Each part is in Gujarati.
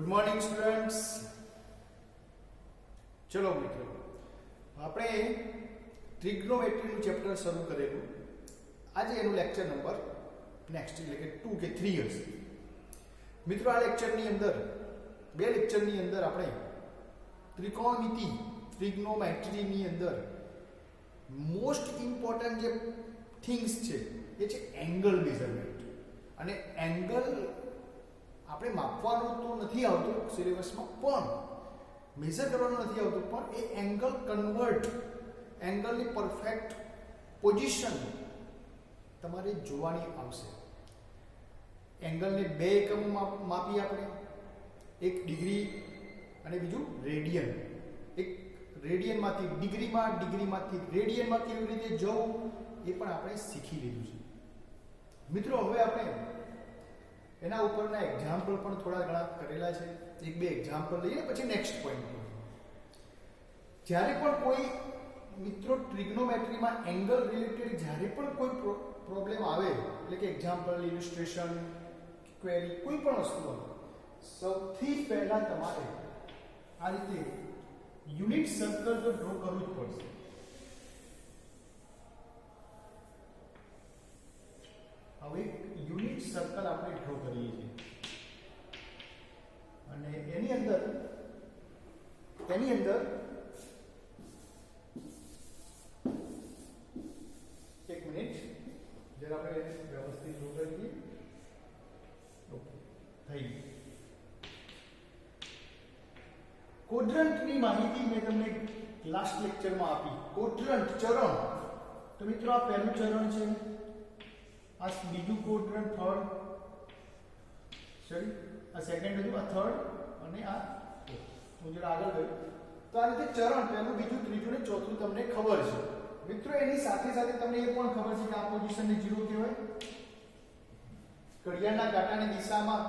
Good morning students. ચલો મિત્રો, આપણે ટ્રિગ્નોમેટ્રીનું ચેપ્ટર શરૂ કરેલું. આજે એનું લેક્ચર નંબર નેક્સ્ટ એટલે કે 2 કે 3 હશે. મિત્રો, આ લેક્ચરની અંદર બે લેક્ચરની અંદર આપણે ત્રિકોણમિતિ ટ્રિગ્નોમેટ્રીની અંદર મોસ્ટ ઇમ્પોર્ટન્ટ જે થિંગ્સ છે એ છે એંગલ મેઝરમેન્ટ. અને એંગલ આપણે માપવાનું તો નથી આવતું સિલેબસમાં, પણ મેઝર કરવાનું નથી આવતું, પણ એ એંગલ કન્વર્ટ, એંગલની પરફેક્ટ પોઝિશન તમારે જોવાની આવશે. એંગલને બે એકમમાં માપીએ આપણે, એક ડિગ્રી અને બીજું રેડિયન. એક રેડિયનમાંથી ડિગ્રીમાં, ડિગ્રીમાંથી રેડિયનમાં કેવી રીતે જવું એ પણ આપણે શીખી લીધું છે. મિત્રો, હવે આપણે એના ઉપરના એક્ઝામ્પલ પણ થોડા ઘણા કરેલા છે. એક બે એક્ઝામ્પલ લઈએ પછી નેક્સ્ટ પોઈન્ટ. જ્યારે પણ કોઈ મિત્રો ટ્રિગ્નોમેટ્રીમાં એંગલ રિલેટેડ જ્યારે પણ કોઈ પ્રોબ્લેમ આવે, એટલે કે એક્ઝામ્પલ, ઇલિસ્ટ્રેશન, ક્વેરી, કોઈ પણ વસ્તુ આવે, સૌથી પહેલા તમારે આ રીતે યુનિટ સર્કલ તો ડ્રો કરવું જ પડશે. હવે યુનિટ સર્કલ આપણે ડ્રો કરીએ છીએ અને એની અંદર એક મિનિટ જરા આપણે વ્યવસ્થિત ડ્રો કરીએ. ઓકે, થઈ ગયું. ક્વોડ્રન્ટની માહિતી મેં તમને લાસ્ટ લેક્ચરમાં આપી. ક્વોડ્રન્ટ, ચરણ. તો મિત્રો, આ પહેલું ચરણ છે, આ બીજું ક્વોડ્રન્ટ, થર્ડ, સોરી આ સેકન્ડ હતું, આ થર્ડ અને આ હું જરા આગળ ગયો. તો આ રીતે ચરણ પહેલું, બીજું, ત્રીજું ને ચોથું તમને ખબર છે. મિત્રો, એની સાથે સાથે તમને એ પણ ખબર છે કે આ પોઝિશનને 0 કહેવાય. ઘડિયાળના કાંટાની દિશામાં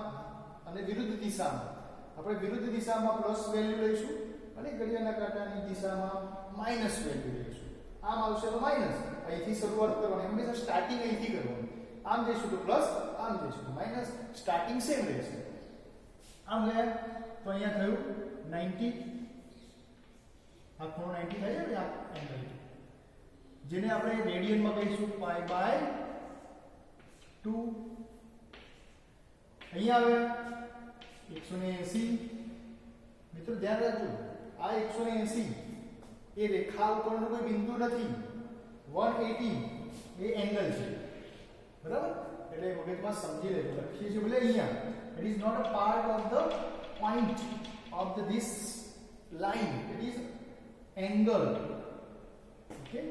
અને વિરુદ્ધ દિશામાં આપણે વિરુદ્ધ દિશામાં પ્લસ વેલ્યુ લઈશું અને ઘડિયાળના કાંટાની દિશામાં માઇનસ વેલ્યુ લઈશું. આમ આવશે તો માઇનસ, અહીંથી શરૂઆત કરવાની, હંમેશા સ્ટાર્ટિંગ અહીંથી કરવાનું. આમ જઈશું તો પ્લસ, આમ જઈશું તો માઇનસ, સ્ટાર્ટિંગ સેમ રહેશે. આમ ગયા તો અહીંયા થયું 90, આ ખૂણો 90 થાય છે ને, આ એંગલ, જેને આપણે રેડિયનમાં કહીશું π/2. અહીંયા આવે 180. મિત્રો ધ્યાન રાખજો, આ 180 એ રેખા ઉપરનો કોઈ બિંદુ નથી. 180 એ એંગલ છે, બરાબર? એટલે મગજમાં સમજી લેજો. લખીએ છીએ ભલે અહીંયા, it is not a part of the point of this line, it is angle. Okay,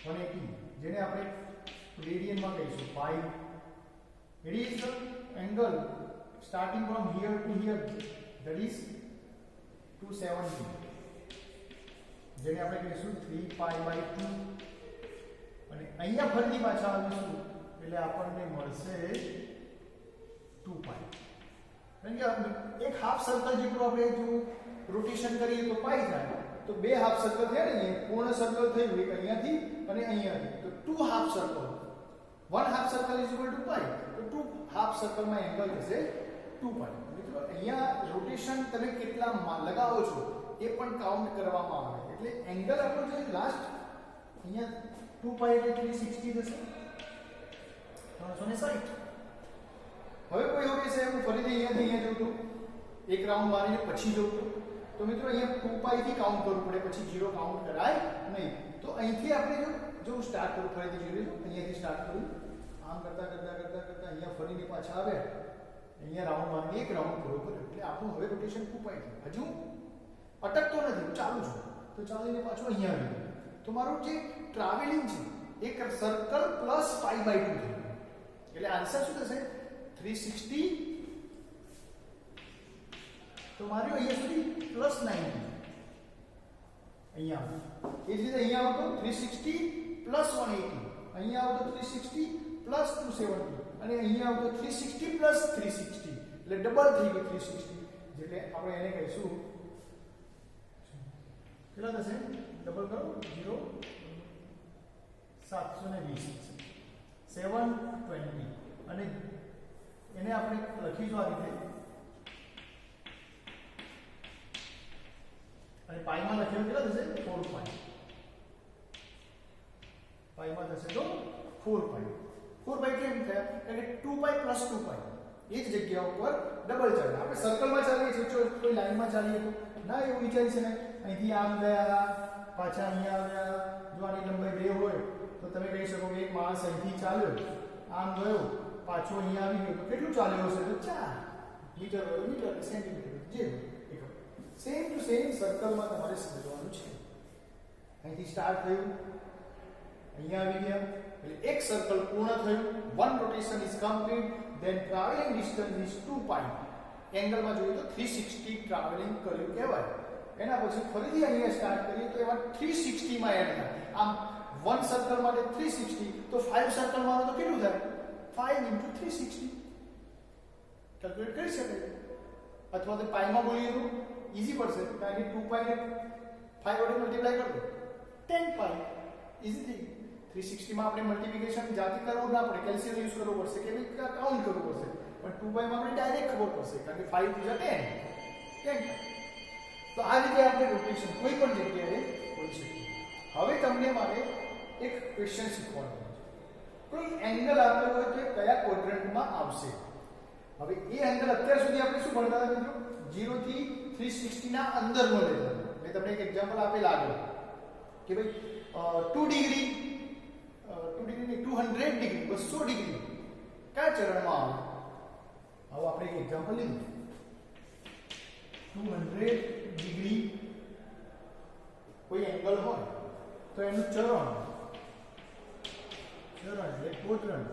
180 જેને આપણે રેડિયનમાં કહીશું π. It is the angle starting from here to here, that is 270, જેને આપણે કહીશું 3π/2. અને અહીંયા ફરીથી પાછા આવીશું એટલે આપણને મળશે 2π. કારણ કે એક હાફ સર્કલ જેટલું આપણે જો રોટેશન કરીએ તો પાઈ થાય, તો બે હાફ સર્કલ થયા ને, પૂર્ણ સર્કલ થયું એક અહીંયાથી અને અહીંયાથી, તો 2 half circle. 1 half circle is equal to π, તો 2 હાફ સર્કલમાં એંગલ થશે 2π. મિત્રો, અહીંયા રોટેશન તમે કેટલા લગાવો છો એ પણ કાઉન્ટ કરવામાં આવે. એટલે એંગલ આપણો જે લાસ્ટ અહીંયા 2π એટલે 360 થશે, 360. હવે કોઈ એવું કહેશે હું ફરીથી અહીંયાથી અહીંયા જઉં છું, એક રાઉન્ડ મારીને પછી જઉં છું, તો મિત્રો અહીંયા 2π થી કાઉન્ટ કરવું પડે, પછી 0 કાઉન્ટ કરાય નહીં. તો અહીંથી આપણે જો સ્ટાર્ટ કરું, ફરીથી જોઈ લેજો, અહીંયાથી સ્ટાર્ટ કરું, આમ કરતા કરતા કરતા કરતા અહીંયા ફરીને પાછા આવે, અહીંયા રાઉન્ડ મારી એક રાઉન્ડ પૂરો કર્યો, એટલે આપણું હવે રોટેશન 2π થયું. હજુ અટકતો નથી, હું ચાલુ છું, તો ચાલીને પાછું અહીંયા આવી ગયું. તો મારું જે ટ્રાવેલિંગ છે એક સર્કલ પ્લસ π/2 થયું. એટલે આન્સર શું થશે? 360. તો મારું અહીંયા સુધી પ્લસ 90, અહીંયા એ જ રીતે અહીંયા આવતો 360 પ્લસ 180, અહીંયા આવતો 360 પ્લસ 270, અને અહીંયા આવતો 360 પ્લસ 360, એટલે ડબલ થઈ ગયું 360. એટલે આપણે એને કહીશું કેટલા થશે? ડબલ કરો, 0 720 720 અને એને આપણે લખીશું આ રીતે અને પાઈમાં લખેલું કેટલા થશે 4 પાઈ પાઈમાં થશે તો 4 પાઈ 4 પાઈ કેમ થયા એટલે 2 પાઈ પ્લસ 2 પાઈ એ જ જગ્યા ઉપર ડબલ ચાલે આપણે સર્કલમાં ચાલીએ છીએ જો કોઈ લાઈનમાં ચાલીએ તો ના એવું વિચારી છે ને અહીંથી આમ ગયા પાછા અહીંયા આવ્યા જો આની લંબાઈ 2 હોય તો તમે કહી શકો કે એક માણસ અહીંથી ચાલ્યો આમ ગયો પાછો અહીંયા આવી ગયો તો કેટલું ચાલ્યો હશે તો 4 મીટર હોય મીટર સેન્ટીમીટર જે સેમ ટુ સેમ સર્કલમાં તમારે સમજવાનું છે અહીંથી સ્ટાર્ટ થયું અહીંયા આવી ગયા એટલે એક સર્કલ પૂર્ણ થયું one rotation is complete then traveling distance is 2 pi એંગલમાં જોઈએ તો 360 ટ્રાવેલિંગ કર્યું કહેવાય એના પછી ફરીથી અહીંયા સ્ટાર્ટ કરીએ તો એમાં 360 માં એડ થાય આમ વન સર્કલ માટે 360 તો 5 સર્કલ માં તો કેટલું થાય 5 * 360 કેલ્ક્યુલેટ કરી શકાય અથવા તો પાઈમાં બોલીએ તો ઈઝી પડશે કારણ કે 2 પાઈ ને 5 વડે મલ્ટીપ્લાય કરો 10 પાઈ ઈઝી થઈ 360 માં આપણે મલ્ટીપ્લિકેશન જાતે કરવું ના પડે કેલ્ક્યુલેટર યુઝ કરવો પડશે કે કાઉન્ટ કરવું પડશે પણ 2 પાઈ માં આપણે ડાયરેક્ટ ખબર પડશે કારણ કે 5 * 10 તો આ રીતે આપણે રોટેશન કોઈ પણ જગ્યાએ કરી શકીએ હવે તમને મારે એક ક્વેશ્ચન શીખવાનું છે કોઈ એંગલ આપેલો હોય તો કયા ક્વોડ્રન્ટમાં આવશે હવે એ એંગલ અત્યાર સુધી આપણે શું ભણતા હતા મિત્રો 0 થી 360 ના અંદરનો લેતા મેં તમને એક એક્ઝામ્પલ આપેલા આગળ કે ભાઈ 2 ડિગ્રી 200 ડિગ્રી 200 ડિગ્રી કયા ચરણમાં આવે હવે આપણે એક એક્ઝામ્પલ લીધું 200 ડિગ્રી કોઈ એંગલ હોય તો એનું ચરણ એટલે ક્વોડ્રન્ટ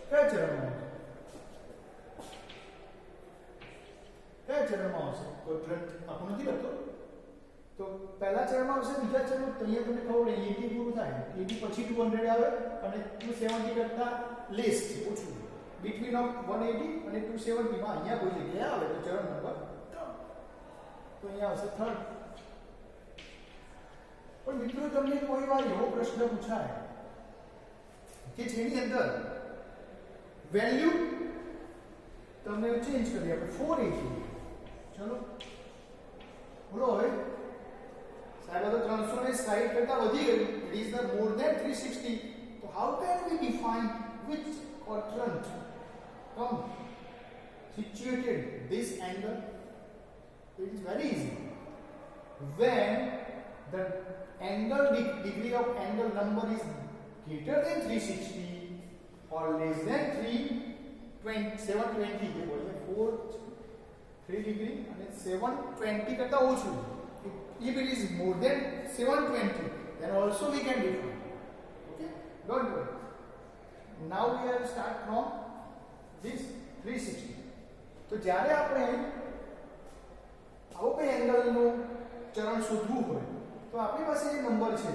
કયા ચરણમાં આવશે ક્વોડ્રન્ટ આપણું નથી લખતો તો પહેલા ચરણમાં આવશે બીજા ચરણમાં તો અહીંયા તમને ખબર પડે 80 પૂરું થાય 80 પછી 200 આવે અને 270 કરતા લેસ છે ઓછું between of 180 અને 270 માં અહીંયા કોઈ જગ્યાએ આવે તો ચરણ નંબર 3 તો અહીંયા આવશે 3rd પણ મિત્રો તમને કોઈ વાર એવો પ્રશ્ન પૂછાય કે જેની અંદર વેલ્યુ તમને ચેન્જ કરી આપણે 480 ચલો બોલો હવે સાહેબ તો 360 કરતા વધી ગયું it is the more than 360 તો how can we define which quadrant come situated this angle it is very easy when the angle degree of angle number is greater than 360 or less than 720 કે બોલે 3 degree અને 720 કરતા ઓછું if it is more than 720 then also we can define okay don't worry now we have start from this 360 તો જ્યારે આપણે આવો કોઈ એંગલનું ચરણ શોધવું હોય તો આપણી પાસે જે નંબર છે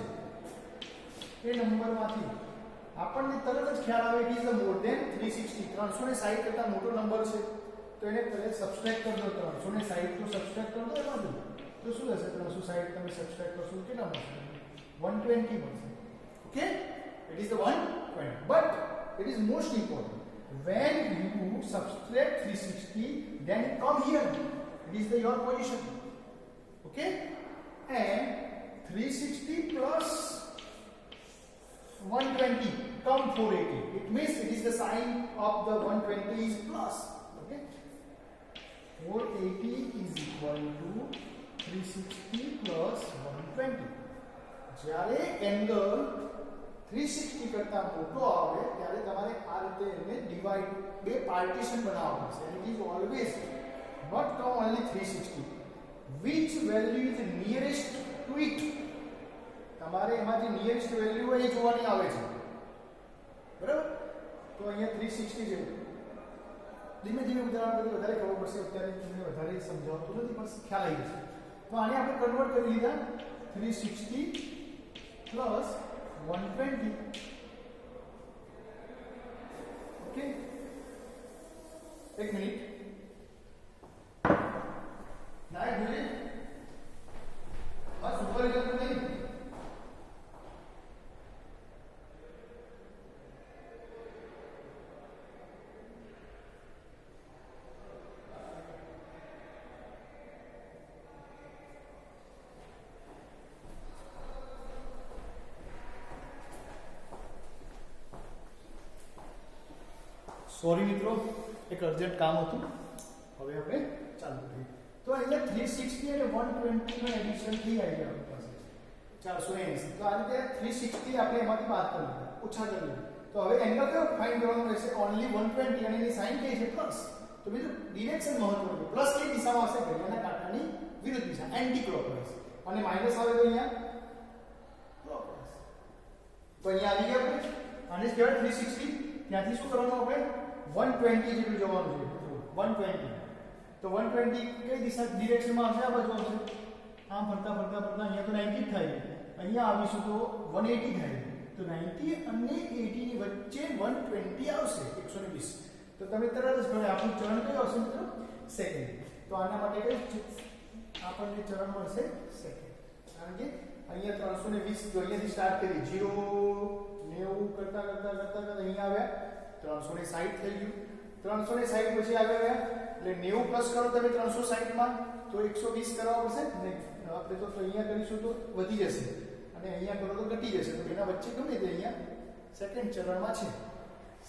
એ નંબરમાંથી આપણને તરત જ ખ્યાલ આવે કે ઇઝ મોર ધેન 360 360 કરતા મોટો નંબર છે તો એને પહેલા સબટ્રેક્ટ કરી દો 360 તો સબટ્રેક્ટ કરી દો એમાંથી તો શું થશે 360 તમે સબટ્રેક્ટ કરશો તો કેટલા મળશે 120 મળશે okay it is the 120 but it is most important when you subtract 360 then come here it is your position okay and 360 plus 120 come 480 it means it is the sign of the 120 is plus okay 480 is equal to 360 plus 120 જ્યારે એંગલ 360 કરતા મોટો આવે ત્યારે તમારે આ રીતે એને ડિવાઇડ બે પાર્ટીશન બનાવવા પડશે and it is always not come only 360 which value is nearest to it તમારે એમાં જે નિયરેસ્ટ વેલ્યુ હોય એ જોવાની આવે છે બરાબર તો અહીંયા 360 જેવું ધીમે ધીમે ઉદાહરણ કરી વધારે ખબર પડશે અત્યારે તમને વધારે સમજાવતું નથી પણ ખ્યાલ આવી જશે તો આને આપણે કન્વર્ટ કરી લીધા 360 પ્લસ 120 ઓકે એક મિનિટ ના ભૂલી બસ ઉપર જતું નહીં સોરી મિત્રો, એક અર્જન્ટ કામ હતું. હવે આપણે ચાલુ કરીએ. તો અહીંયા 360 અને 120 નો એડિશન થઈ આવી આપણી પાસે 480. તો આ રીતે 360 આપણે એમાંથી બાદ કરી લીધા, ઓછા કરી લીધા. તો હવે એંગલ કયો ફાઇન્ડ કરવાનો રહેશે? ઓન્લી 120 અને એની સાઇન કઈ છે? પ્લસ. તો બીજું ડિરેક્શન મહત્વનું છે. પ્લસ કઈ દિશામાં હશે? ઘડિયાળના કાંટાની વિરુદ્ધ દિશા, એન્ટી ક્લોકવાઇઝ. અને માઈનસ આવે તો અહીંયા ક્લોકવાઇઝ. તો અહીંયા આવી ગયા આપણે. આને જ કહેવાય 360. ત્યાંથી શું કરવાનું આપણે? 120 જેટલું જવાનું છે. 120. તો 120 કઈ દિશા ડિરેક્શનમાં આવશે? આ બાજુ આવશે. આમ ફરતા ફરતા ફરતા અહીંયા તો 90 થાય. અહીંયા આવીશું તો 180 થાય. તો 90 અને 80 ની વચ્ચે 120 આવશે. 120. તો તમે તરત જ ભલે આપણું ચરણ કયું આવશે મિત્રો? સેકન્ડ. તો આના માટે કઈ આપણને ચરણ મળશે? સેકન્ડ. કારણ કે અહીંયા 320 તો અહીંયાથી સ્ટાર્ટ કરી 0 90 કરતા કરતા કરતા કરતા અહીંયા આવ્યા 360 થઈ ગયું. 360 પછી આગળ ગયા એટલે 90 પ્લસ કરો તમે 360 માં તો 120 કરવા પડશે ને. આપણે તો અહીંયા કરીશું તો વધી જશે અને અહીંયા કરો તો ઘટી જશે. તો એના વચ્ચે ગમે તે અહીંયા સેકન્ડ ચરણમાં છે,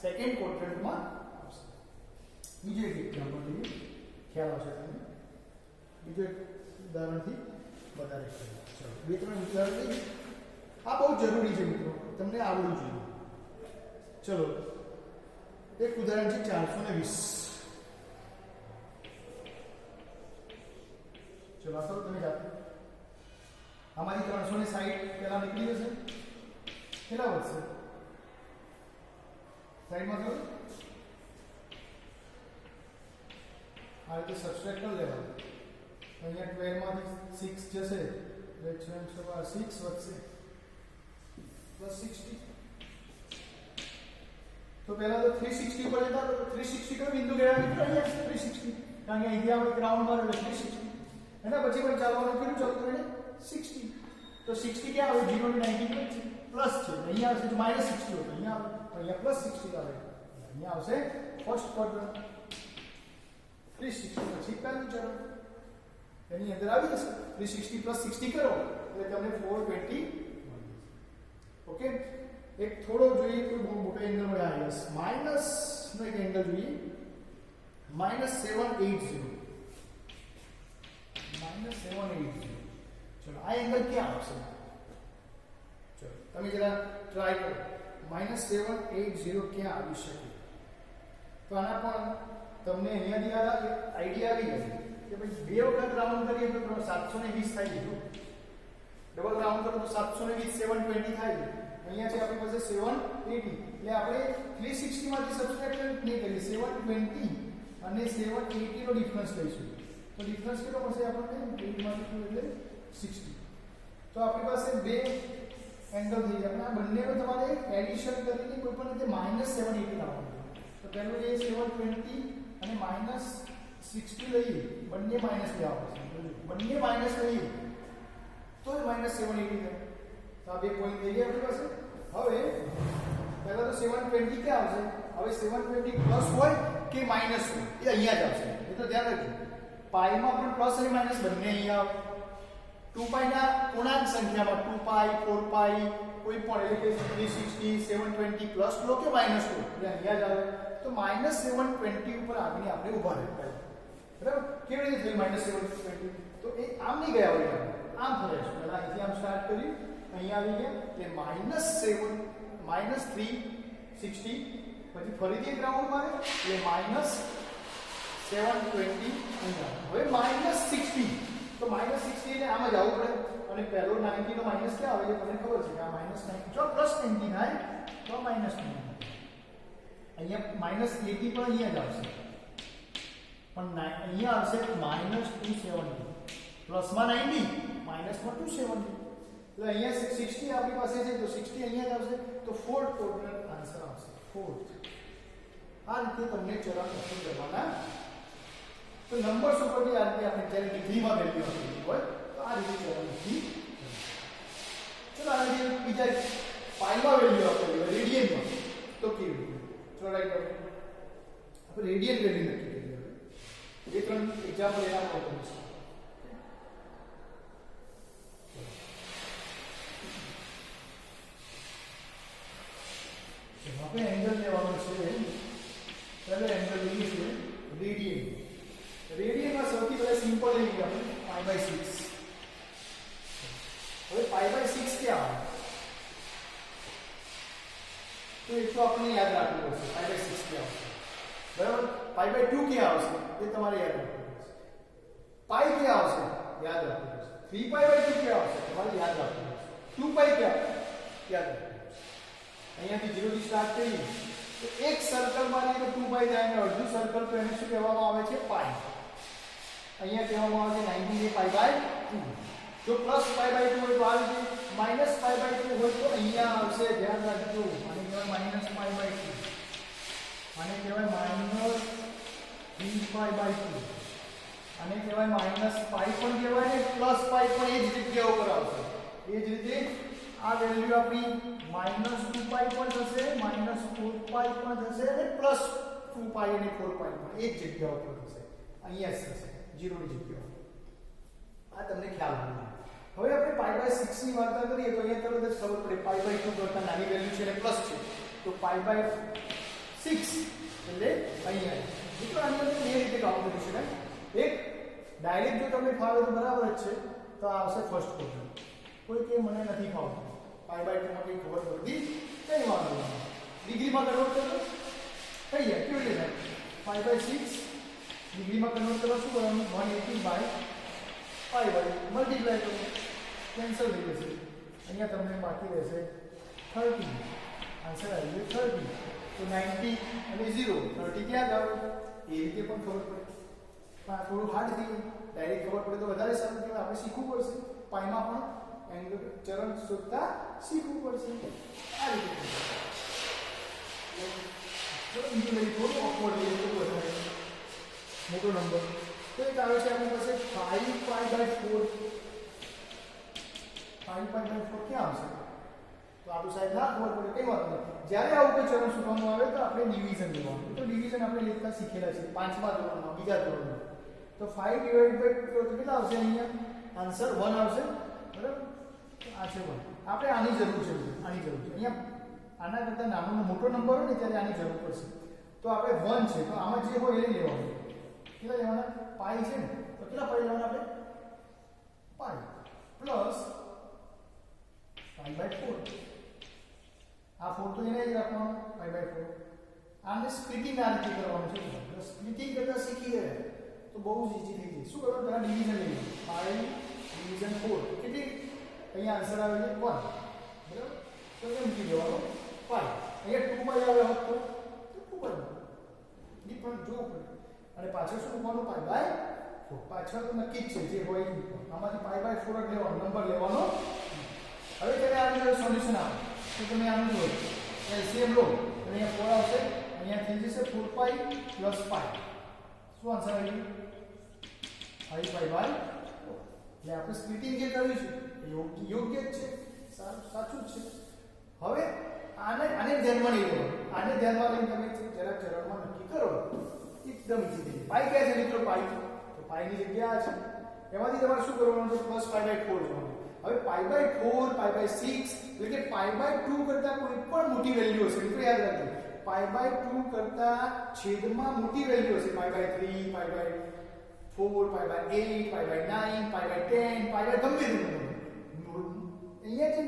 સેકન્ડ ક્વોડ્રન્ટમાં આવશે. બીજો એક એક્ઝામ્પલ લઈએ, ખ્યાલ આવશે તમને. બીજો એક ઉદાહરણથી વધારે ચલો 2-3 ઉદાહરણ લઈએ. આ બહુ જરૂરી છે મિત્રો, તમને આવડવું જોઈએ. ચલો એક ઉદાહરણ છે 420. ચલો આ તો તમે જાતે આમાંથી 360 પહેલા નીકળી જશે. કેટલા વધશે? સાઈડમાં કરો. આ રીતે સબસ્ટ્રેક્ટ કરી લેવાનું. અહીંયા 12 માંથી 6 જશે એટલે 6 વધશે પ્લસ 60. તો પહેલા તો 360 પર જતા તો 360 કયો બિંદુ ગયા? અહીંયા 360. કારણ કે અહીંથી આપણે ગ્રાઉન્ડમાં એટલે 360. એના પછી પણ ચાલવાનું કેટલું ચાલતું એને? 60. તો 60 ક્યાં આવે? 0 ને 90 વચ્ચે પ્લસ છે. અહીંયા આવશે તો -60 હતો. અહીંયા આવે તો અહીંયા પ્લસ 60 આવે. અહીંયા આવશે ફર્સ્ટ ક્વોડ્રન્ટ. 360 પછી પહેલું ચરણ એની અંદર આવી જશે. 360 પ્લસ 60 કરો એટલે તમને 420. ઓકે. એક થોડો જોઈએ તો બહુ મોટો એંગલ મળે આ યસ માઈનસ નો એક એંગલ જોઈએ -780. -780. ચલો આ એંગલ ક્યાં આવશે? ચલો તમે જરા ટ્રાય કરો. -780 ક્યાં આવી શકે? તો આના પણ તમને અહીંયાથી આઈડિયા આવી ગયો કે ભાઈ બે વખત રાઉન્ડ કરીએ તો 720 થાય છે. ડબલ રાઉન્ડ કરો તો 720 720 થાય. અહીંયા છે આપણી પાસે 780 એટલે આપણે 360 માંથી સબસ્ટ્રેક્ટ નહીં કરીએ. 720 અને 780 નો ડિફરન્સ લઈશું. તો ડિફરન્સ કેટલો મળશે આપણને? 8 માંથી 2 એટલે 60. તો આપણી પાસે બે એંગલ થઈ ગયા. આ બંનેનો તમારે એડિશન કરીને કોઈ પણ રીતે -780 લાવવાનું. તો પહેલું જે 720 અને -60 લઈએ, બંને માઈનસ લેવા પડશે. બંને માઈનસ લઈએ તો જ -780 થાય. તો આ બે પોઈન્ટ થઈ ગયા આપણી પાસે. હવે પહેલા તો 720 ક્યાં આવશે? હવે 720 પ્લસ હોય કે માઈનસ હોય એ અહીંયા જ આવશે. એ તો ધ્યાન રાખજો. પાઈમાં પણ પ્લસ અને માઈનસ બંને અહીંયા આવે. 2π ના પૂર્ણાંક સંખ્યામાં 2π 4π કોઈ પણ એટલે કે 360 720 પ્લસ લો કે માઈનસ લો એટલે અહીંયા જ આવે. તો -720 ઉપર આગળ આપણે ઊભા રહે. બરાબર? કેવી રીતે થયું -720? તો એ આમ નહીં ગયા હોય, આમ થયા છે. પહેલા અહીંથી આમ સ્ટાર્ટ કર્યું, અહીંયા આવી ગયા એટલે -360 પછી ફરીથી એક રાઉન્ડ મારે એટલે -720 અહીંયા. હવે -60 તો -60 એટલે આમ જ આવવું પડે. અને પહેલો 90 નો માઈનસ ક્યાં આવે? તમને ખબર છે કે આ -90 જો +90 થાય તો -90. અહીંયા -80 પણ અહીંયા જ આવશે. પણ અહીંયા આવશે -270. પ્લસમાં 90 માઈનસમાં 270. એટલે અહીંયા 60 આપણી પાસે છે તો 60 અહીંયા જ આવશે. તો ફોર્થ ક્વોડ્રન્ટ આન્સર આવશે. ફોર્થ. આ રીતે તમને ચરણ નક્કી કરવાના. તો નંબર્સ ઉપરથી આ રીતે આપણે જ્યારે ડિગ્રીમાં વેલ્યુ આપી હોય તો આ રીતે ચરણ નક્કી. ચલો આનાથી બીજા પાઈમાં વેલ્યુ આપેલી હોય રેડિયનમાં તો કેવી રીતે? ચલો રાઈટ આપણે રેડિયન વેલ્યુ નક્કી કરીએ. એ ત્રણ એક્ઝામ્પલ એના પર કરીશું. આપણે એંગલ લેવાનો છે લઈ લઈએ આપણે π/6. હવે π/6 ક્યાં આવે તો એ તો આપણે યાદ રાખવું પડશે. π/6 ક્યાં આવશે બરાબર. π/2 ક્યાં આવશે એ તમારે યાદ રાખવું પડશે. પાઈ ક્યાં આવશે યાદ રાખવું પડશે. 3π/2 ક્યાં આવશે તમારે યાદ રાખવું પડશે. 2π ક્યાં યાદ રાખવું પડશે. અહીંયાથી 0 થી સ્ટાર્ટ કરીએ તો એક સર્કલ માં લઈએ તો 2π થાય અને અડધું સર્કલ તો એને શું કહેવામાં આવે છે પાઈ. અહીંયા કહેવામાં આવે છે 90 ને π/2. જો પ્લસ π/2 હોય તો આ રીતે માઈનસ π/2 હોય તો અહીંયા આવશે. ધ્યાન રાખજો આને કહેવાય માઈનસ π/2. આને કહેવાય માઈનસ 3π/2. આને કહેવાય માઈનસ પાઈ પણ કહેવાય ને પ્લસ પાઈ પણ એ જ જગ્યા ઉપર આવશે. એ જ રીતે આ વેલ્યુ આપણી -2π પણ થશે, -4π પણ થશે અને +2π અને 4π પણ એ જ જગ્યા ઉપર થશે. અહીંયા જ થશે 0 ની જગ્યા. આ તમને ખ્યાલ હોવો જોઈએ. હવે આપણે π/6 ની વાર્તા કરીએ તો અહીંયા તરત જ ખબર પડે π/2 કરતા નાની વેલ્યુ છે અને પ્લસ છે તો π/6 એટલે અહીંયા. મિત્રો આની અંદર બે રીતે કામ કરી શકાય. એક ડાયરેક્ટ જો તમને ફાવે તો બરાબર જ છે તો આવશે ફર્સ્ટ ક્વોડ્રન્ટ. કોઈ કે મને નથી ફાવતું π/2 માં કઈ ખબર પડતી કઈ વાંધો નહીં, ડિગ્રીમાં કન્વર્ટ કરો થઈ જાય. કેવી રીતે થાય π/6 ડિગ્રીમાં કન્વર્ટ કરો શું કરવાનું 180/π/2 મલ્ટીપ્લાય કરો કેન્સલ થઈ જશે. અહીંયા તમને બાકી રહેશે 30. આન્સર આવી ગયો 30. તો 90 અને 0 30 ક્યાં જાવ એ રીતે પણ ખબર પડે. પણ થોડું હાર્ડ થઈ ગયું. ડાયરેક્ટ ખબર પડે તો વધારે સારું કહેવાય. આપણે શીખવું પડશે પાઈમાં પણ એંગલ ચરણ શોધતા શીખવું પડશે. આ રીતે બીજું લઈ થોડું ઓકવર્ડ લઈએ તો વધારે મોટો નંબર તો એક આવે છે આપણી પાસે 5π/4. 5π/4 ક્યાં આવશે તો આપણું સાહેબ ના ખબર પડે કઈ વાત નહીં. જ્યારે આવું કોઈ ચરણ શોધવાનું આવે તો આપણે ડિવિઝન લેવાનું. તો ડિવિઝન આપણે લેતા શીખેલા છે 5મા ધોરણમાં, બીજા ધોરણમાં. તો 5/2 તો કેટલા આવશે અહીંયા આન્સર 1 આવશે બરાબર. આ છે 1. આપણે આની જરૂર છે. અહીંયા આના કરતા નાનો મોટો નંબર હોય ને ત્યારે આની જરૂર પડશે. તો આપણે 1 છે તો આમાં જે હોય એ લેવાનું. કેટલા લેવાના પાઈ છે ને તો કેટલા પાઈ લેવાના આપણે પાઈ પ્લસ π/4. આ 4 તો એને જ રાખવાનો π/4. આને સ્પ્લિટિંગ આ રીતે કરવાનું છે. સ્પ્લિટિંગ કરતા શીખી ગયા તો બહુ જ ઈઝી થઈ જાય. શું કરવાનું પહેલા ડિવિઝન લઈ લો 5 ડિવિઝન 4 કેટલી અહીંયા આન્સર આવે છે 1 બરાબર. તો એમ મૂકી દેવાનો 5. અહીંયા 2π આવે હોત તો 2π ડિફરન્ટ જોવું પડે. અને પાછળ શું મૂકવાનું π/4. પાછળ તો નક્કી જ છે જે હોય આમાંથી π/4 જ લેવાનો નંબર લેવાનો. હવે ત્યારે આનું સોલ્યુશન આવે તો તમે આનું લો એલસીએમ લો અહીંયા 4 આવશે, અહીંયા થઈ જશે 4π + π. શું આન્સર આવી ગયું 5π/4. એટલે આપણે સ્પ્લિટિંગ જે કર્યું છે એ યોગ્ય જ છે, સાચું જ છે. હવે આને ધ્યાનમાં નહીં લેવાનું. આને ધ્યાનમાં લઈને તમે જરા ચરણમાં નક્કી કરો એકદમ ઈઝી થઈ. પાઈ ક્યાં છે મિત્રો પાઈ તો પાઈની જગ્યા છે એમાંથી તમારે શું કરવાનું છે +π/4 લેવાનું. હવે π/4 π/6 એટલે કે π/2 કરતા કોઈ પણ મોટી વેલ્યુ હશે મિત્રો યાદ રાખજો. π/2 કરતા છેદમાં મોટી વેલ્યુ હશે π/3 π/4 π/8 π/9 π/10 π/ગમે તે નંબર. અહીંયા જે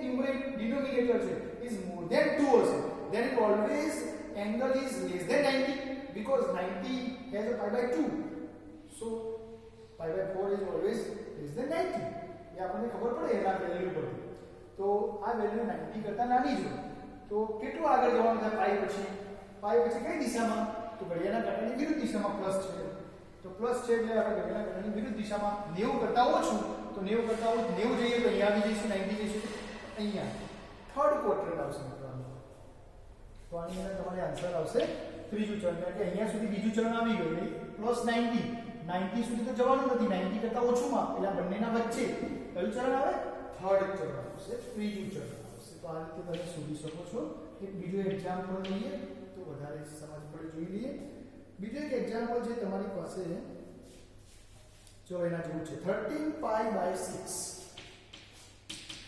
ડિનોમિનેટર છે is more than 2 હશે then it always angle is less than 90 because 90 has a π/2 so π/4 is always less than 90. ये આપણને ખબર પડે એના વેલ્યુ પર. તો આ વેલ્યુ 90 કરતા નાની છે તો કેટલું આગળ જવાનું છે પાઈ પછી કઈ દિશામાં તો ઘડિયાળના કાંટાની વિરુદ્ધ દિશામાં પ્લસ છે તો પ્લસ છે એટલે આપણે ઘડિયાળના કાંટાની વિરુદ્ધ દિશામાં 90 કરતા ઓછું તો 90 કરતા ઓછું 90 જઈએ તો અહીંયા આવી જઈશું 90 જઈશું અહીંયા થર્ડ ક્વોડ્રન્ટ આવશે મિત્રો. તો આની અંદર તમારે આન્સર આવશે ત્રીજું ચરણ કારણ કે અહીંયા સુધી બીજું ચરણ આવી ગયું એટલે +90 સુધી તો જવાનું નથી 90 કરતા ઓછુંમાં એટલે આ બંનેના વચ્ચે કયું ચરણ આવે થર્ડ ચરણ આવશે ત્રીજું ચરણ આવશે. તો આ રીતે તમે શોધી શકો છો. એક બીજું એક્ઝામ્પલ લઈએ તો વધારે સમજ પડે જોઈ લઈએ. બીજું એક એક્ઝામ્પલ છે તમારી પાસે જો એના જેવું છે 13π/6.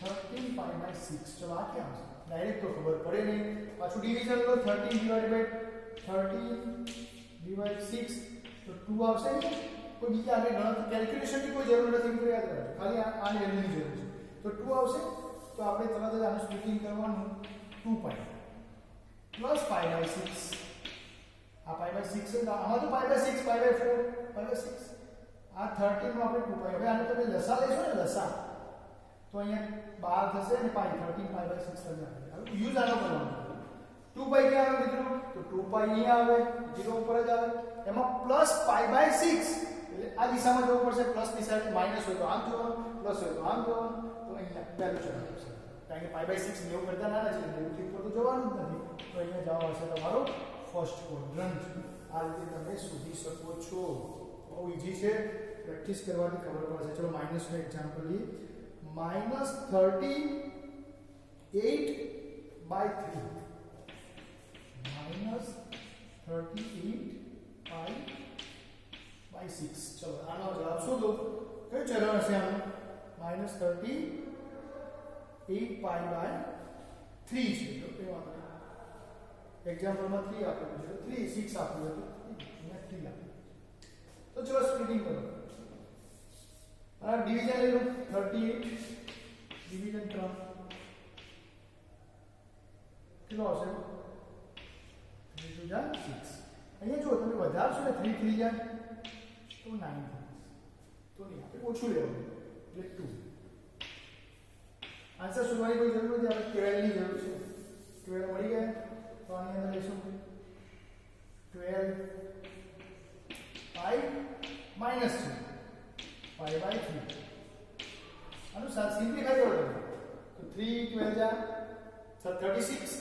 13π/6 ચલો આ ક્યાં આવશે ડાયરેક્ટ તો ખબર પડે નહીં. પાછું ડિવિઝન લો 13/6 તો 2 આવશે ને કોઈ બીજા આપણે ગણતરી કેલ્ક્યુલેશનની કોઈ જરૂર નથી, મિત્રો યાદ રાખજો, ખાલી આની વેલ્યુની જરૂર છે. તો 2 આવશે, તો આપણે તરત જ આનું સ્પ્લિટિંગ કરવાનું 2π પ્લસ π/6. આ π/6 છે, આમાં તો π/6 π/4 π/6. આ 13 નો આપણે 2π. હવે આને તમે લસા લેશો ને, લસા, તો અહીંયા 12 થશે અને 13 π/6 તમને આવે. હવે યુઝ આનો કરવાનો. 2π ક્યાં આવે મિત્રો? તો 2π અહીંયા આવે, 0 ઉપર જ આવે. એમાં પ્લસ π/6 એટલે આ દિશામાં જવું પડશે, પ્લસ ની સાઈડ માઈનસ હોય તો આમ જવાનું, પ્લસ હોય તો આમ જવાનું. તો અહીંયા પહેલું ચરણ આવશે, કારણ કે π/6 90 કરતા નાના છે, 90 થી ઉપર તો જવાનું જ નથી. તો અહીંયા જવાબ આવશે તમારો ફર્સ્ટ ક્વોડ્રન્ટ. આ રીતે તમે શોધી શકો છો. બહુ ઈઝી છે, પ્રેક્ટિસ કરવાથી ખબર પડશે. ચલો માઈનસ નો એક્ઝામ્પલ લઈએ. -38/3 -38/6. ચલો આનો જવાબ શોધો. કયો ચરણ હશે આનો? -38π/3 છે. તો એ વાંધો નહીં. એક્ઝામ્પલમાં 3 આપેલું છે, 3 6 આપેલું હતું, અહીંયા 3 આપેલું. તો ચલો સ્પ્લિટિંગ કરો. આ ડિવિઝન લઈ લો. 38 ડિવિઝન 3 કેટલો આવશે? 3 2 6. અહીંયા જો તમે વધારશો ને 3 3 જાય તો 9 થશે. તો નહીં, આપણે ઓછું લેવાનું એટલે 2. આન્સર શોધવાની કોઈ જરૂર નથી, આપણે 12 ની જરૂર છે. 12 મળી ગયા તો આની અંદર લેશું 12 π -2 π/3. આનું સિમ્પ્લિફાઈ કરો તો 3 12 જા 36.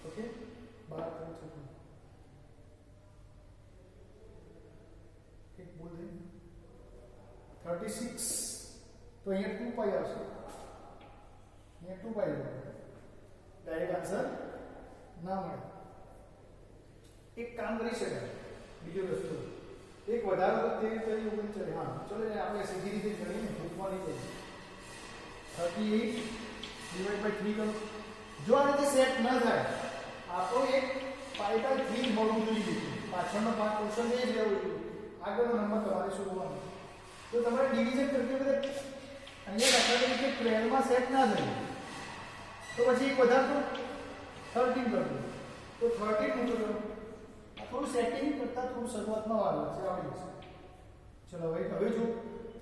ઓકે, 12 એક બોલ દે 36. તો અહીંયા 2π આવશે, અહીંયા 2π ડાયરેક્ટ આન્સર ના મળે. એક કામ કરી શકાય, બીજો રસ્તો એક વધારો તો 13 કરી 39. હા ચલો ને આપણે સીધી રીતે જણીને ભૂખમાં નહીં જઈએ. 38/3 કરો. જો આ રીતે સેટ ન થાય આપણો એક π/3 હોવું જોઈએ. પાછળનો ભાગ ક્વેશ્ચન એ જ રહેવું જોઈએ, આગળનો નંબર તમારે શોધવાનો. તો તમારે ડિવિઝન કરતી વખતે અહીંયા દાખલા તરીકે 12 માં સેટ ના થાય તો પછી એક વધારતો 13 કરજો. તો 13 મૂકો. થોડું સેટિંગ કરતા થોડું શરૂઆતમાં વાર લાગશે, આવડી જશે. ચલો હવે જો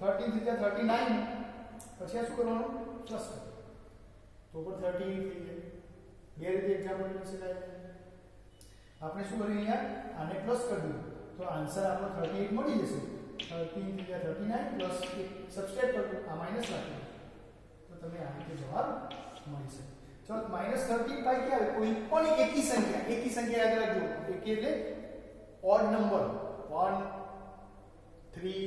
13 થી 39, પછી આ શું કરવાનું? પ્લસ કરો તો પણ 38 થઈ જાય. બે રીતે એક્ઝામ્પલ લઈ શકાય. આપણે શું કર્યું? અહીંયા આને પ્લસ કરી દીધું તો આન્સર આપણો 38 મળી જશે. 13 થી 39 પ્લસ સબસ્ટ્રેક્ટ કરજો, આ માઈનસ રાખજો તો તમને આ રીતે જવાબ મળી શકે. ચલો -13 પાઈ કે આવે કોઈ પણ એકી સંખ્યા યાદ રાખજો. એકી એટલે ઓડ નંબર 1 3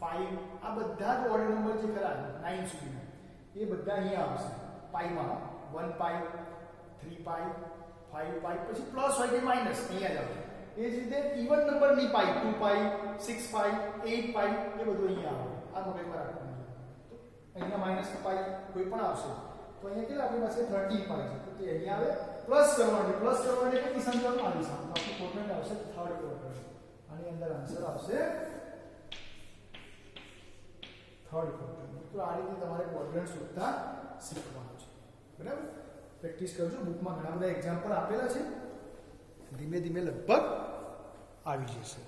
5 આ બધા જ ઓડ નંબર જે ખરા 9 સુધીના એ બધા અહીંયા આવશે પાઈમાં. 1π 3π 5π પછી પ્લસ હોય કે માઈનસ અહીંયા જ આવશે. એ જ રીતે ઇવન નંબરની પાઈ 2π 6π 8π એ બધું અહીંયા આવે. આ મગજમાં રાખવાનું. તો અહીંયા માઈનસ પાઈ કોઈ પણ આવશે તો અહીંયા કેટલા આપણી પાસે 13 પાઈ છે તો તે અહીંયા આવે. પ્લસ કરવાનું કેટલી સંખ્યાનો આવી સામે તો આપણું ક્વોડ્રન્ટ આવશે થર્ડ ક્વોડ્રન્ટ. આની અંદર આન્સર આવશે થર્ડ ક્વોડ્રન્ટ. તો આ રીતે તમારે ક્વોડ્રન્ટ શોધતા શીખવાનું છે, બરાબર? પ્રેક્ટિસ કરજો. બુકમાં ઘણા બધા એક્ઝામ્પલ આપેલા છે, ધીમે ધીમે લગભગ આવી જશે.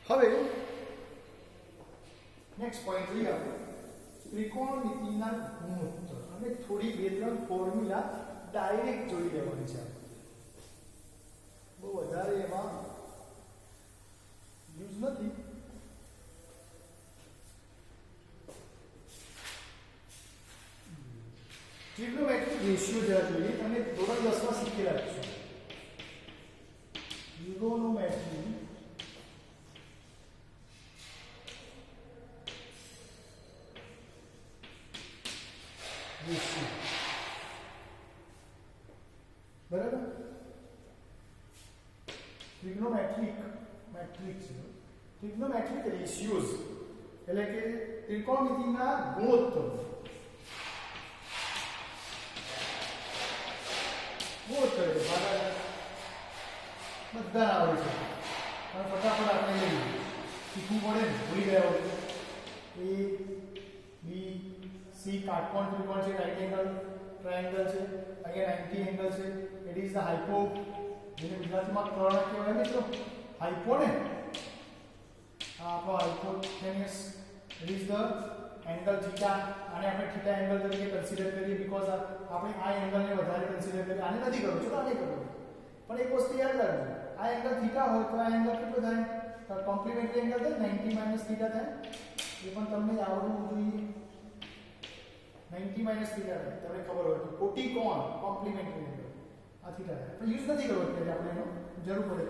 હવે નેક્સ્ટ પોઈન્ટ લઈએ આપણે ત્રિકોણમિતિના ગુણોત્તર અને થોડી 2-3 ફોર્મ્યુલા ડાયરેક્ટ જોઈ લેવાની છે. બહુ વધારે એમાં યુઝ નથી. ટ્રિગ્નોમેટ્રિક રેશિયો જરા જોઈએ. તમે ધોરણ 10 માં શીખેલા છો. ટ્રિગ્નોમેટ્રી રેશિયો, બરાબર? ટ્રિગ્નોમેટ્રિક રેશિયોઝ એટલે કે ત્રિકોણમિતિના ગુણોત્તર. ગુણોત્તર એટલે ભાગાકાર બધા આવડે છે. પણ ફટાફટ આપણે લઈએ શીખવું પડે ને, ભૂલી ગયા હોય. A B C કાટકોણ ત્રિકોણ છે, રાઈટ એંગલ ટ્રાયેંગલ છે, અહીંયા 90 એંગલ છે. ઇટ ઇઝ ધ હાઇપો, જેને ગુજરાતીમાં કર્ણ કહેવાય મિત્રો. હાઇપો ને આ આપણો hypotenuse. It is the angle theta. આને આપણે થીટા એંગલ તરીકે કન્સિડર કરીએ બીકોઝ આપણે આ એંગલને વધારે કન્સિડર કરીએ. આને નથી કરવું, ચલો આને કરવું. પણ એક વસ્તુ યાદ રાખજો, આ એંગલ થીટા હોય તો આ એંગલ કેટલો થાય? તો કોમ્પ્લિમેન્ટરી એંગલ થાય, 90 - થીટા થાય. એ પણ તમને આવડવું જોઈએ. 90 - થીટા થાય, તમને ખબર હોય તો કોટી કોણ કોમ્પ્લિમેન્ટરી એંગલ આ થીટા થાય. પણ યુઝ નથી કરવો એટલે આપણે એનો જરૂર પડે.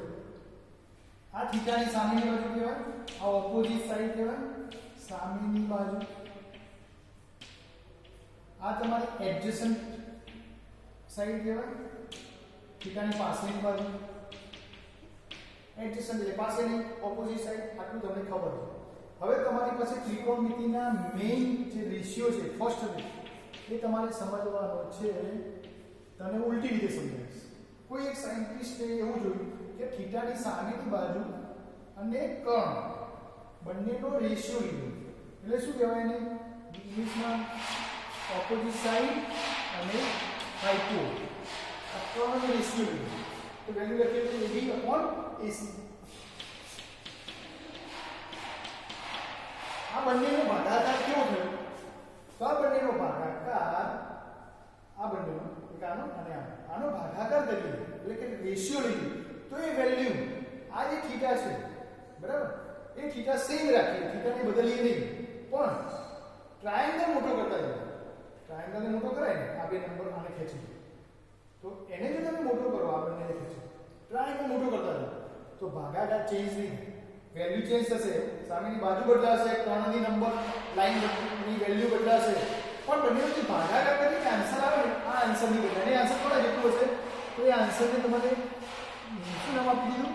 આ થીટાની સામેની બાજુ કહેવાય, આ ઓપોઝિટ સાઈડ કહેવાય, સામેની બાજુ. આ તમારી એડજસન્ટ સાઈડ કહેવાય, થીટાની પાસેની બાજુ. એડજસન્ટ એટલે પાસેની, ઓપોઝિટ સાઈડ. આટલું તમને ખબર છે. હવે તમારી પાસે ત્રિકોણમિતિના મેઇન જે રેશિયો છે, ફર્સ્ટ એ તમારે સમજવાનો છે. તને ઉલટી રીતે સમજાવીશ. કોઈ એક સાયન્ટિસ્ટે એવું જોયું કે થીટાની સામેની બાજુ અને કર્ણ બંનેનો રેશિયો લીધો. એટલે શું કહેવાય એને ઇંગ્લિશમાં? ઓપોઝિટ સાઈડ અને હાઇપો. આ કર્ણનો રેશિયો લીધો તો વેલ્યુ લખીએ તો AB/AC. આ બંનેનો ભાગાકાર કેવો થયો? તો આ બંનેનો ભાગાકાર, આ બંનેનો એક આનો અને આનો ભાગાકાર કરીએ એટલે કે રેશિયો લઈએ તો એ વેલ્યુ આ જે થીટા છે બરાબર, એ થીટા સેમ રાખીએ, થીટાને બદલીએ નહીં. પણ ટ્રાયેંગલ મોટો કરતા જઈએ. ટ્રાયેંગલને મોટો કરાય ને, આ બે નંબર આને ખેંચી તો એને જો તમે મોટો કરો, આ બંનેને ખેંચો, ટ્રાયેંગલ મોટો કરતા જાઓ તો ભાગાકાર ચેન્જ નહીં, વેલ્યુ ચેન્જ થશે. સામેની બાજુ બદલાશે, કર્ણની નંબર લાઈનની વેલ્યુ બદલાશે, પણ બંનેનો જે ભાગાકાર કરીને આન્સર આવે ને, આ આન્સર નહીં બદલાય. અને આન્સર કોના જેટલું હશે? તો એ આન્સરને તમારે શું નામ આપી દીધું?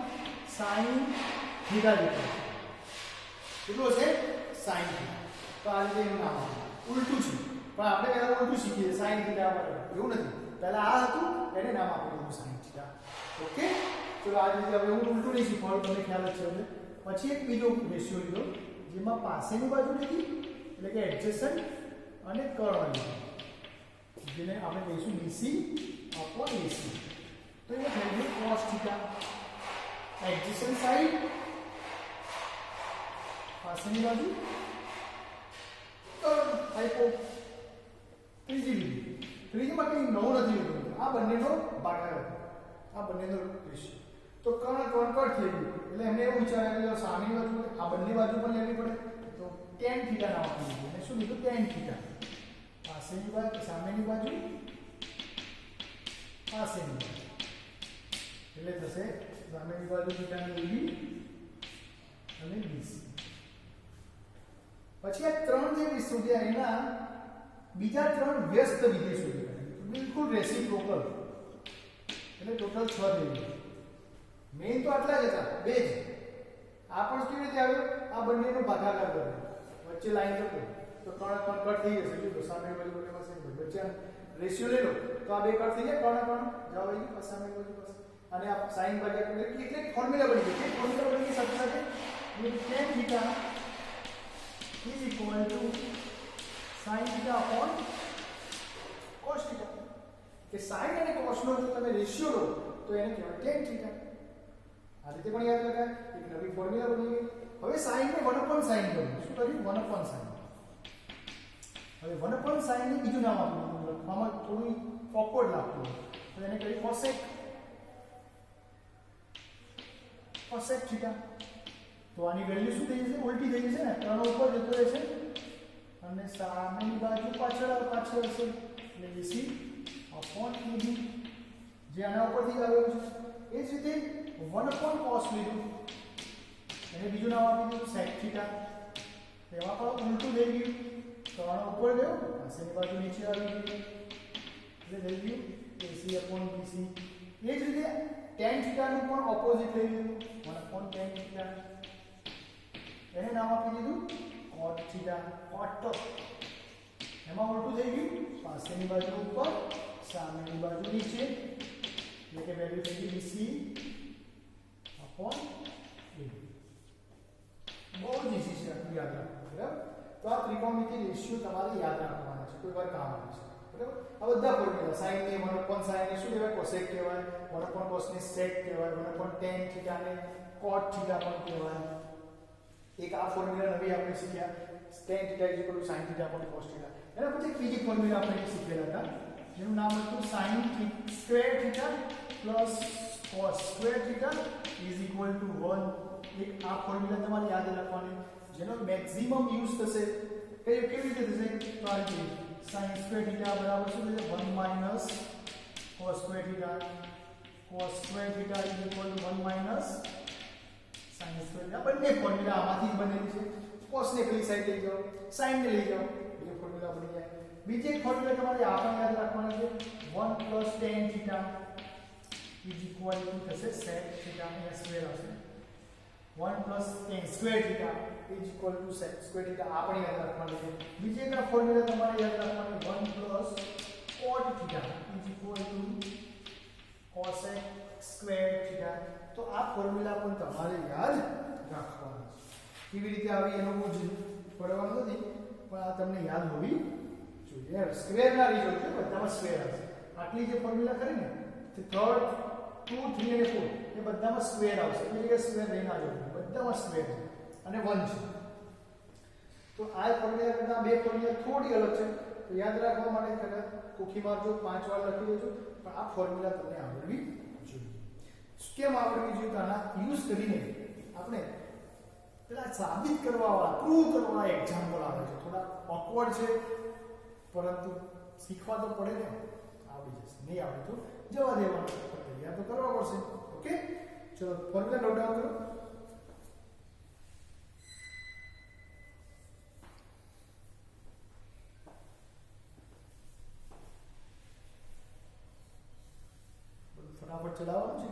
સાઈન થીટા જેટલું. કેટલું હશે? Sine theta. તો આ રીતે એનું નામ આપ્યું. ઉલટું છે, પણ આપણે પહેલા ઉલટું શીખીએ, સાઈન થીટા બરાબર. એવું નથી, પહેલા આ હતું એને નામ આપી દીધું સાઈન થીટા. ઓકે, ચલો આ રીતે હવે હું ઉલટું નહીં શીખવાડું, તમને ખ્યાલ જ છે. પછી એક બીજો રેશિયો લીધો જેમાં પાસેની બાજુ લીધી એટલે કે એડજસન્ટ અને કર્ણ લીધો, જેને આપણે કહીશું BC/AC. તો એ થઈ ગયું cos થીટા. એડજસન્ટ સાઈડ પાસેની બાજુ કર્ણ હાઇપો. ત્રીજી લીધી, ત્રીજીમાં કંઈ નવું નથી લીધું, આ બંનેનો ભાગાકાર, આ બંનેનો રેશિયો. તો કર્ણ કટ થઈ ગયું એટલે એમને એવું વિચાર્યું કે સામેની બાજુ આ બંને બાજુ પણ લેવી પડે તો tan થીટા નામ આપી દીધું. અને શું લીધું? tan theta. પાસેની બાજુ, સામેની બાજુ, પાસેની બાજુ એટલે થશે સામેની બાજુ થીટાની AB અને BC. પછી આ ત્રણ જે શોધ્યા એના બીજા ત્રણ વ્યસ્ત વિધેય શોધ્યા, બિલકુલ રેસિપ્રોકલ, એટલે ટોટલ 6 થઈ ગયા. મેઇન તો આટલા જ હતા, બે જ. આ પણ કેવી રીતે આવ્યો? આ બંનેનો ભાગાકાર કરે, વચ્ચે લાઈન લખો તો કર્ણ કટ થઈ જશે. જો સામે બાજુ બંને પાસે વચ્ચે રેશિયો લઈ લો તો આ બે કટ થઈ જાય, કર્ણ જાવ આવી ગઈ સામે બાજુ પાસે. અને આ સાઈન ભાગ્યા એટલે ફોર્મ્યુલા બની ગઈ. એ ફોર્મ્યુલા બની ગઈ સાથે સાથે tan theta is equal to sin theta upon cos theta. કે sin અને cos નો જો તમે રેશિયો લો તો એને કહેવાય tan theta. આ રીતે પણ યાદ લગાય, એક નવી ફોર્મ્યુલા બની ગઈ. હવે sin ને 1/sin કર્યું. શું કર્યું? 1/sin. હવે 1/sin ને બીજું નામ આપ્યું, લખવામાં થોડું ઓકવર્ડ લાગતું હોય તો એને કહ્યું cosec. cosec theta. તો આની વેલ્યુ શું થઈ જશે? ઉલટી થઈ જશે ને, કર્ણ ઉપર જતો રહેશે અને સામેની બાજુ પાછળ હશે એટલે BC/AB જે આના ઉપરથી આવ્યો છે. એ જ રીતે 1/cos લીધું, એને બીજું નામ આપી દીધું sec થીટા. તેમાં પણ ઉલટું થઈ ગયું, કર્ણ ઉપર ગયો, પાસેની બાજુ નીચે આવી ગયું એટલે થઈ ગયું AC/BC. એ જ રીતે tan થીટાનું પણ ઓપોઝિટ લઈ લીધું, 1/tan થીટા. એને નામ આપી દીધું cot થીટા. cot એમાં ઉલટું થઈ ગયું, પાસેની બાજુ ઉપર, સામેની બાજુ નીચે એટલે કે વેલ્યુ થઈ ગઈ BC/AB. બહુ જ ઈઝી છે, આટલું યાદ રાખવું, બરાબર? તો આ ત્રિકોણમિતિ રેશિયો તમારે યાદ રાખવાના છે, કોઈ વાર કામ આવે છે, બરાબર? આ બધા ફોર્મ્યુલા sin ને 1/sin ને શું કહેવાય? cosec કહેવાય, 1/cos ને sec કહેવાય, 1/tan θ ને cot θ પણ કહેવાય. એક આ ફોર્મ્યુલા નવી આપણે શીખ્યા, tan θ = sin θ / cos θ. એના પછી એક બીજી ફોર્મ્યુલા આપણે શીખેલા હતા, જેનું નામ હતું sin square θ plus cos square θ = 1. એક આ ફોર્મ્યુલા તમારે યાદ રાખવાની, જેનો મેક્સિમમ યુઝ થશે કેવી રીતે થશે? તો આ રીતે sin square θ બરાબર શું થશે? 1 - cos square θ. cos square θ = 1 - sin square θ. બંને ફોર્મ્યુલા આમાંથી જ બનેલી છે. cos ને પેલી સાઈડ લઈ જાઓ, sin ને લઈ જાઓ, બે ફોર્મ્યુલા બની જાય. બીજી એક ફોર્મ્યુલા તમારે આ પણ યાદ રાખવાની છે, 1 + tan θ = થશે sec θ. અહીંયા સ્ક્વેર આવશે. 1 + tan square θ = sec square θ. આ પણ યાદ રાખવાની છે. બીજી એક ફોર્મ્યુલા તમારે યાદ રાખવાની, 1 + cot θ = cosec square θ. તો આ ફોર્મ્યુલા પણ તમારે યાદ રાખવાના છે. કેવી રીતે આવી એનો બહુ જ પડવાનું નથી, પણ આ તમને યાદ હોવી જોઈએ. સ્ક્વેર ના રહી જોઈએ, બધામાં સ્ક્વેર આવશે. આટલી જે ફોર્મ્યુલા કરી ને, 3, 2, 3 અને 4 એ બધામાં સ્ક્વેર આવશે. એટલે કે સ્ક્વેર રહી ના જોઈએ, બધામાં સ્ક્વેર છે અને 1 છે. તો આ ફોર્મ્યુલા કરતા બે ફોર્મ્યુલા થોડી અલગ છે, તો યાદ રાખવા માટે કદાચ કોખી મારજો, 5 વાર લખી દેજો, પણ આ ફોર્મ્યુલા તમને આવડવી જોઈએ. કેમ આવડવી જોઈએ? તો આના યુઝ કરીને આપણે પેલા સાબિત કરવાવાળા, પ્રૂવ કરવાવાળા એક્ઝામ્પલ આવે છે. થોડા ઓકવર્ડ છે, પરંતુ શીખવા તો પડે ને, આવડી જશે. નહીં આવડે તો જવા દેવાનું, તૈયાર તો કરવા પડશે. ઓકે, ચલો ફોર્મ્યુલા નોટ ડાઉન કરો. ફટાફટ ચલાવવાનું છે.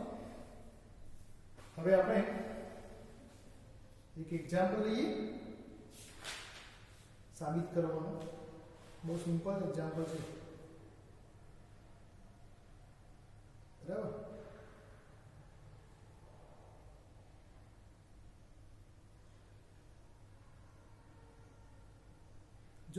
હવે આપણે એક એક્ઝામ્પલ લઈએ સાબિત કરવાનું. બહુ સિમ્પલ એક્ઝામ્પલ છે.